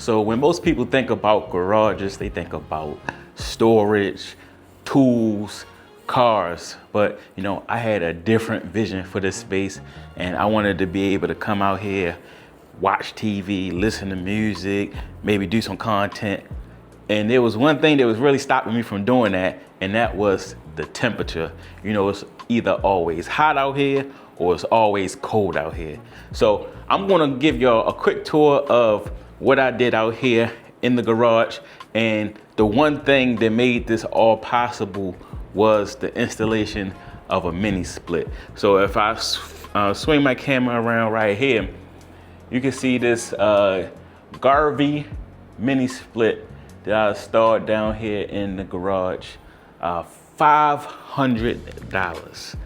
So when most people think about garages, they think about storage, tools, cars, but you know, I had a different vision for this space, and I wanted to be able to come out here, watch TV, listen to music, maybe do some content. And there was one thing that was really stopping me from doing that, and that was the temperature. You know, it's either always hot out here or it's always cold out here. So I'm gonna give y'all a quick tour of what I did out here in the garage. And the one thing that made this all possible was the installation of a mini split. So if I swing my camera around right here, you can see this Garvey mini split that I installed down here in the garage. $500,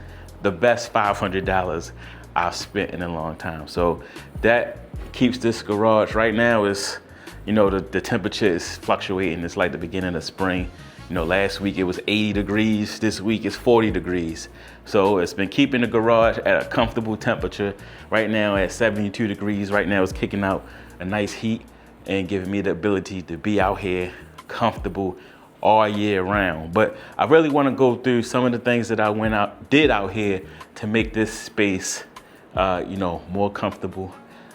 the best $500 I've spent in a long time. So that keeps this garage right now is, you know, the temperature is fluctuating. It's like the beginning of spring. You know, last week it was 80 degrees. This week it's 40 degrees. So it's been keeping the garage at a comfortable temperature. Right now at 72 degrees. Right now it's kicking out a nice heat and giving me the ability to be out here comfortable all year round. But I really want to go through some of the things that I did out here to make this space, you know, more comfortable,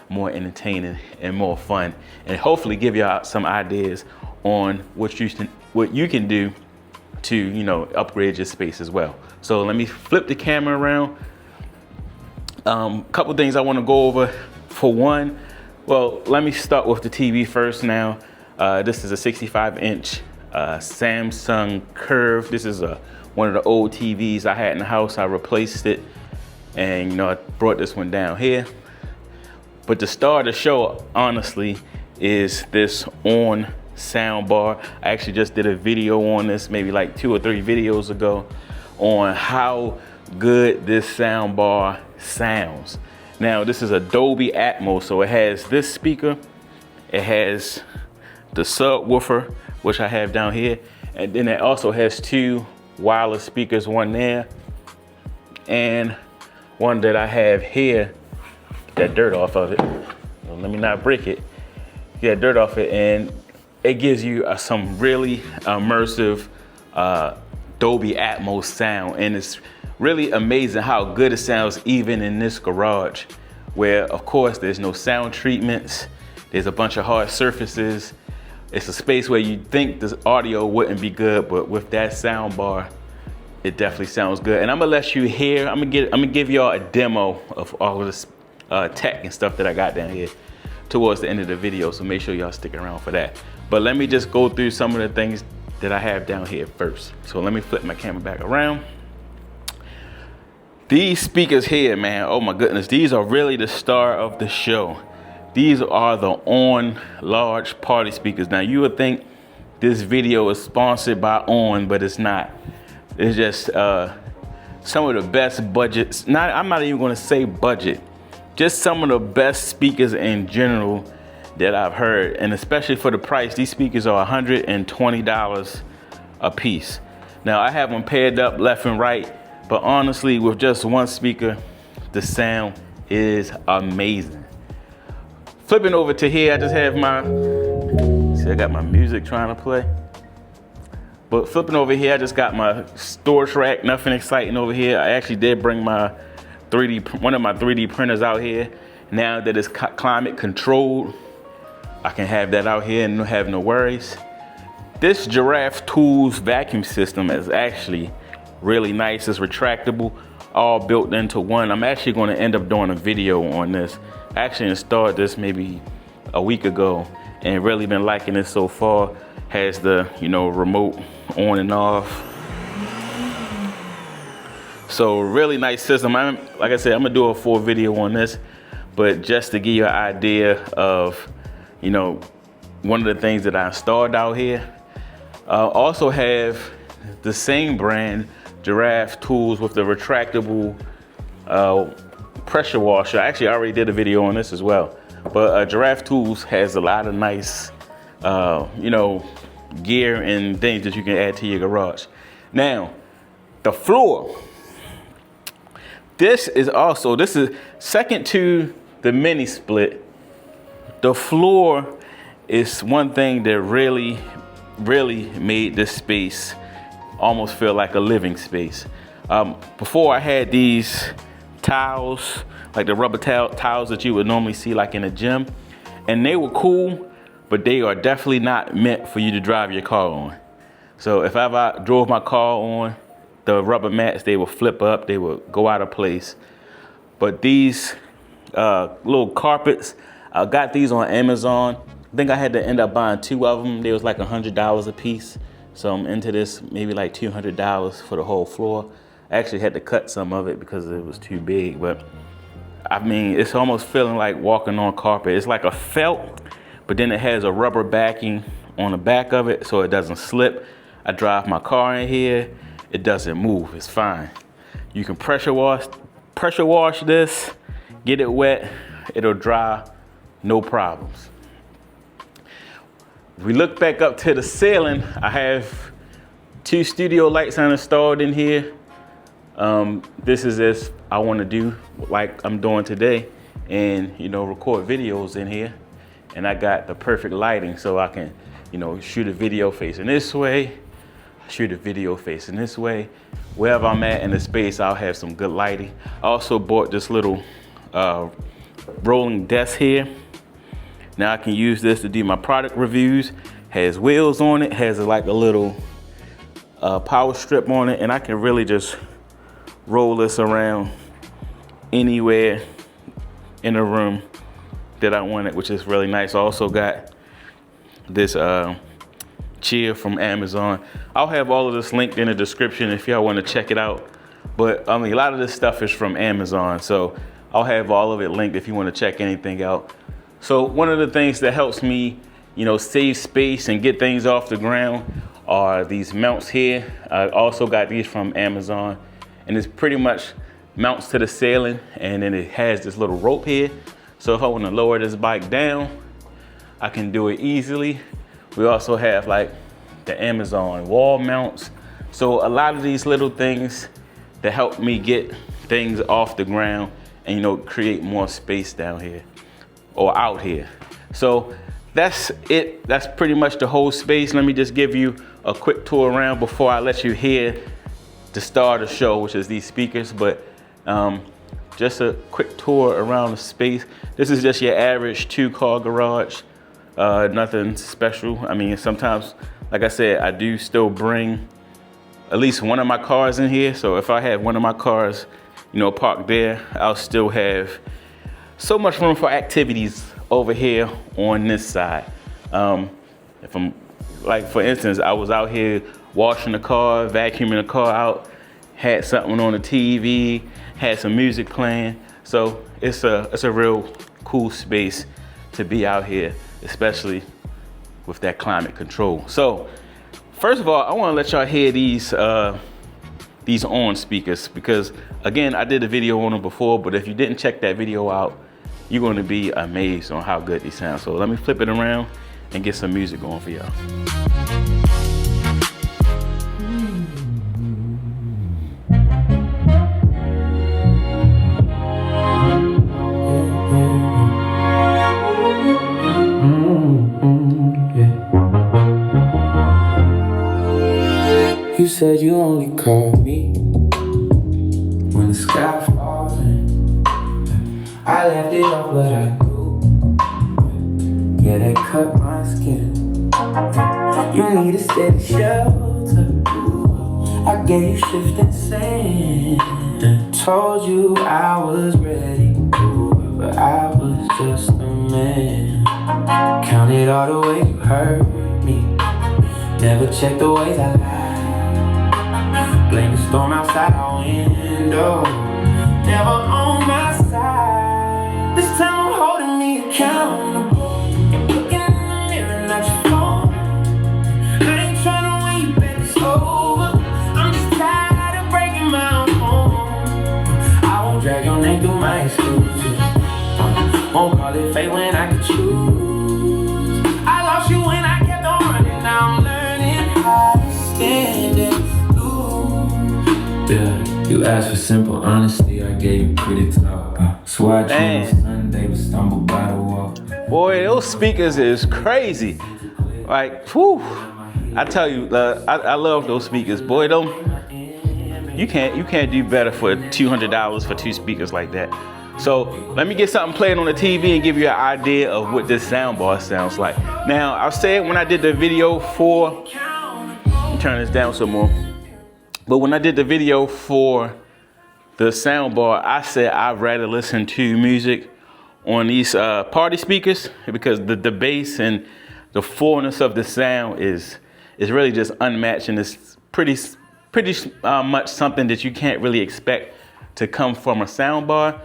more entertaining, and more fun, and hopefully give y'all some ideas on what you can do to, you know, upgrade your space as well. So let me flip the camera around. Couple things I want to go over. For one, well, let me start with the TV first now. This is a 65-inch Samsung Curve. This is one of the old TVs I had in the house. I replaced it, and you know, I brought this one down here. But the star of the show, honestly, is this on sound bar. I actually just did a video on this maybe like 2 or 3 videos ago on how good this sound bar sounds. Now, this is a Dolby Atmos, so it has this speaker, it has the subwoofer, which I have down here, and then it also has 2 wireless speakers, one there and one that I have here. That dirt off of it. So let me not break it. Get dirt off it, and it gives you some really immersive Dolby Atmos sound, and it's really amazing how good it sounds even in this garage, where of course there's no sound treatments, there's a bunch of hard surfaces. It's a space where you think the audio wouldn't be good, but with that sound bar, it definitely sounds good. And I'm gonna let you hear, I'm gonna give y'all a demo of all of this tech and stuff that I got down here towards the end of the video, so make sure y'all stick around for that. But let me just go through some of the things that I have down here first. So let me flip my camera back around. These speakers here, man, oh my goodness, these are really the star of the show. These are the ON large party speakers. Now you would think this video is sponsored by ON, but it's not. It's just some of the best budgets. I'm not even gonna say budget, just some of the best speakers in general that I've heard. And especially for the price, these speakers are $120 a piece. Now I have them paired up left and right, but honestly, with just one speaker, the sound is amazing. Flipping over to here, I just have my, see, I got my music trying to play. But flipping over here, I just got my storage rack, nothing exciting over here. I actually did bring my one of my 3D printers out here. Now that it's climate controlled, I can have that out here and have no worries. This Giraffe Tools vacuum system is actually really nice. It's retractable, all built into one. I'm actually going to end up doing a video on this. I actually installed this maybe a week ago and really been liking it so far. Has the, you know, remote on and off. So really nice system. Like I said, I'm gonna do a full video on this, but just to give you an idea of, you know, one of the things that I installed out here. Also have the same brand, Giraffe Tools, with the retractable pressure washer. I actually already did a video on this as well. But Giraffe Tools has a lot of nice, you know, gear and things that you can add to your garage. Now, the floor. This is second to the mini split. The floor it's one thing that really made this space almost feel like a living space. Before, I had these tiles, like the rubber tiles that you would normally see like in a gym, and they were cool, but they are definitely not meant for you to drive your car on. So if I drove my car on the rubber mats, they would flip up, they would go out of place. But these little carpets, I got these on Amazon. I think I had to end up buying 2 of them. They was like $100 a piece. So I'm into this, maybe like $200 for the whole floor. I actually had to cut some of it because it was too big, but I mean, it's almost feeling like walking on carpet. It's like a felt, but then it has a rubber backing on the back of it so it doesn't slip. I drive my car in here, it doesn't move, it's fine. You can pressure wash this, get it wet, it'll dry, no problems. If we look back up to the ceiling, I have 2 studio lights installed in here. This is as I want to do like I'm doing today, and record videos in here. And I got the perfect lighting so I can shoot a video facing this way, shoot a video facing this way. Wherever I'm at in the space, I'll have some good lighting. I also bought this little rolling desk here. Now I can use this to do my product reviews. Has wheels on it, has like a little power strip on it, and I can really just roll this around anywhere in the room that I want it, which is really nice. I also got this chair from Amazon. I'll have all of this linked in the description if y'all want to check it out. But I mean, a lot of this stuff is from Amazon, so I'll have all of it linked if you want to check anything out. So one of the things that helps me, save space and get things off the ground are these mounts here. I also got these from Amazon, and it's pretty much mounts to the ceiling, and then it has this little rope here. So if I want to lower this bike down, I can do it easily. We also have like the Amazon wall mounts. So a lot of these little things that help me get things off the ground and create more space down here or out here. So that's it. That's pretty much the whole space. Let me just give you a quick tour around before I let you hear the star of the show, which is these speakers. But just a quick tour around the space. This is just your average 2-car garage. Nothing special. I mean, sometimes, like I said, I do still bring at least one of my cars in here. So if I have one of my cars, parked there, I'll still have so much room for activities over here on this side. If I'm, like for instance, I was out here washing the car, vacuuming the car out, had something on the TV, had some music playing. So it's a real cool space to be out here, especially with that climate control. So first of all, I want to let y'all hear these on speakers, because again, I did a video on them before, but if you didn't check that video out, you're going to be amazed on how good these sound. So let me flip it around and get some music going for y'all. You said you only call me when the sky falls in. I left it off, but I knew. Yeah, they cut my skin. You need a steady shelter. I gave you shifting sand. Told you I was ready, but I was just a man. Counted all the way you hurt me. Never checked the ways I lied. Blame the storm outside our window. Never on my side. This time I'm holding me accountable. Looking in the mirror, not your phone. I ain't trying to win you, baby, it's over. I'm just tired of breaking my own home. I won't drag your name through my excuses. Won't call it fate when I could choose. I lost you when I kept on running. Now I'm learning how to stand it. Yeah, you asked for simple honesty, I gave you pretty talk. Swear I dreamed Sunday, but stumbled by the wall. Boy, those speakers is crazy. Like, whew. I tell you, I love those speakers. Boy, you can't do better for $200 for 2 speakers like that. So let me get something playing on the TV and give you an idea of what this soundbar sounds like. Now, I said when I did the video for, let me turn this down some more. But when I did the video for the soundbar, I said I'd rather listen to music on these party speakers because the bass and the fullness of the sound is really just unmatched, and it's pretty much something that you can't really expect to come from a soundbar.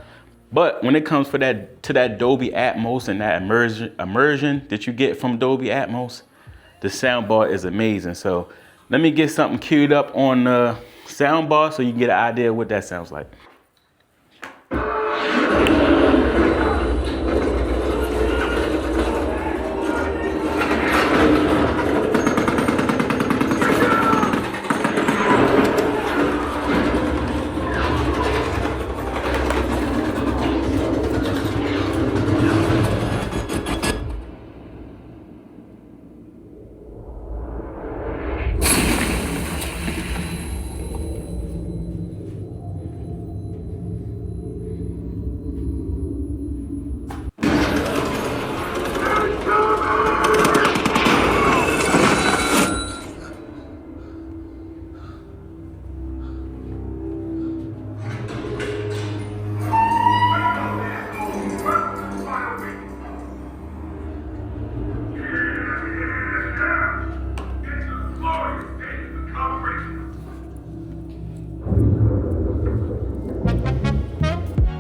But when it comes to that Dolby Atmos and that immersion that you get from Dolby Atmos, the soundbar is amazing. So let me get something queued up on the soundbar so you can get an idea of what that sounds like.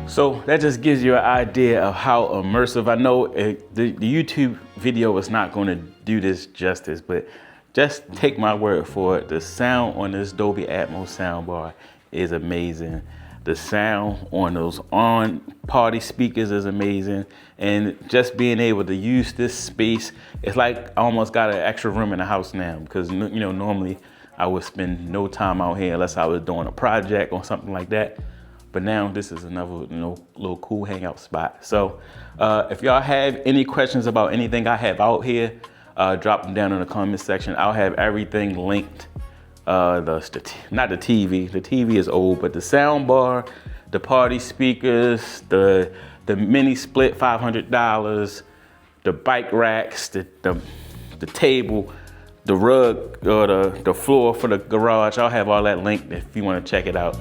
So that just gives you an idea of how immersive. I know the YouTube video is not going to do this justice, but just take my word for it. The sound on this Dolby Atmos soundbar is amazing. The sound on those party speakers is amazing. And just being able to use this space, it's like I almost got an extra room in the house now, because normally I would spend no time out here unless I was doing a project or something like that. But now this is another little cool hangout spot. So if y'all have any questions about anything I have out here, drop them down in the comment section. I'll have everything linked. Not the TV. The TV is old, but the sound bar, the party speakers, the mini split $500, the bike racks, the table, the rug, or the floor for the garage. I'll have all that linked if you want to check it out.